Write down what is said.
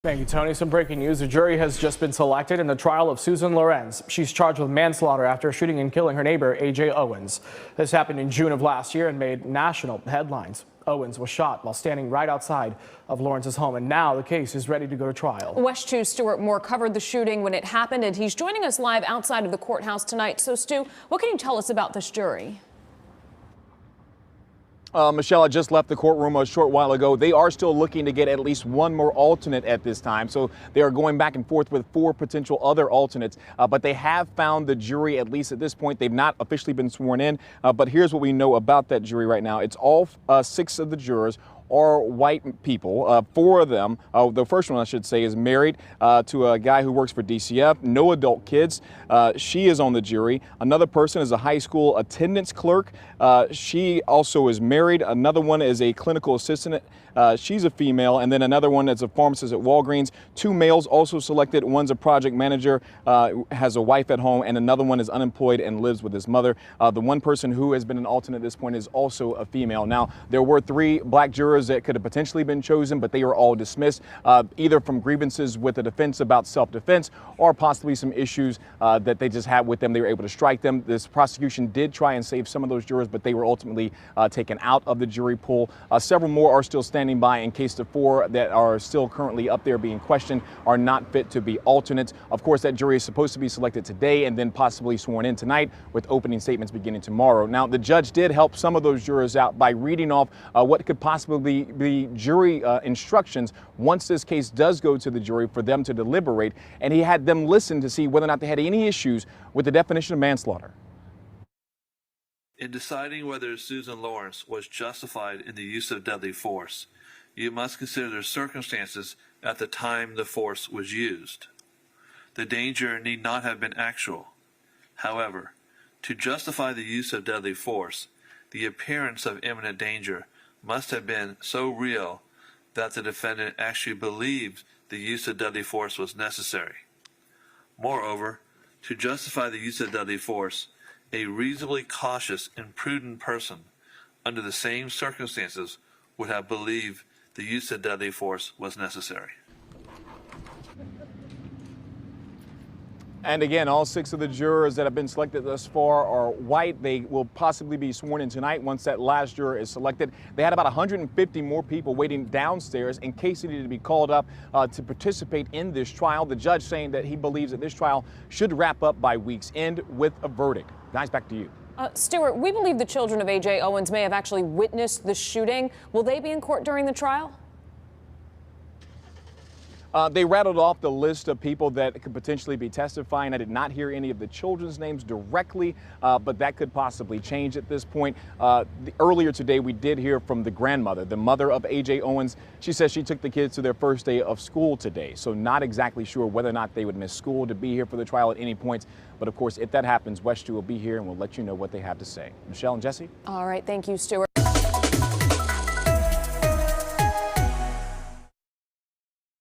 Thank you, Tony. Some breaking news. A jury has just been selected in the trial of Susan Lorenz. She's charged with manslaughter after shooting and killing her neighbor, A.J. Owens. This happened in June of last year and made national headlines. Owens was shot while standing right outside of Lorenz's home, and now the case is ready to go to trial. WESH 2's Stuart Moore covered the shooting when it happened, and he's joining us live outside of the courthouse tonight. So, Stu, what can you tell us about this jury? Michelle, I just left the courtroom a short while ago. They are still looking to get at least one more alternate at this time. So they are going back and forth with 4 potential other alternates. But they have found the jury, at least at this point. They've not officially been sworn in. But here's what we know about that jury right now. It's all 6 of the jurors are white people. 4 of them, the first one I should say, is married to a guy who works for DCF, no adult kids. She is on the jury. Another person is a high school attendance clerk. She also is married. Another one is a clinical assistant. She's a female. And then another one is a pharmacist at Walgreens. 2 males also selected. One's a project manager, has a wife at home, and another one is unemployed and lives with his mother. The one person who has been an alternate at this point is also a female. Now, there were 3 black jurors that could have potentially been chosen, but they were all dismissed, either from grievances with the defense about self-defense or possibly some issues that they just had with them. They were able to strike them. This prosecution did try and save some of those jurors, but they were ultimately taken out of the jury pool. Several more are still standing by in case the 4 that are still currently up there being questioned are not fit to be alternates. Of course, that jury is supposed to be selected today and then possibly sworn in tonight, with opening statements beginning tomorrow. Now, the judge did help some of those jurors out by reading off what could possibly be jury instructions once this case does go to the jury for them to deliberate, and he had them listen to see whether or not they had any issues with the definition of manslaughter. In deciding whether Susan Lorenz was justified in the use of deadly force, you must consider the circumstances at the time the force was used. The danger need not have been actual. However, to justify the use of deadly force, the appearance of imminent danger must have been so real that the defendant actually believed the use of deadly force was necessary. Moreover, to justify the use of deadly force, a reasonably cautious and prudent person under the same circumstances would have believed the use of deadly force was necessary. And again, all 6 of the jurors that have been selected thus far are white. They will possibly be sworn in tonight once that last juror is selected. They had about 150 more people waiting downstairs in case they needed to be called up to participate in this trial. The judge saying that he believes that this trial should wrap up by week's end with a verdict. Guys, back to you. Stuart, we believe the children of A.J. Owens may have actually witnessed the shooting. Will they be in court during the trial? They rattled off the list of people that could potentially be testifying. I did not hear any of the children's names directly, but that could possibly change at this point. Earlier today, we did hear from the grandmother, the mother of A.J. Owens. She says she took the kids to their first day of school today, so not exactly sure whether or not they would miss school to be here for the trial at any point. But of course, if that happens, WESH 2 will be here and we'll let you know what they have to say. Michelle and Jesse? All right. Thank you, Stuart.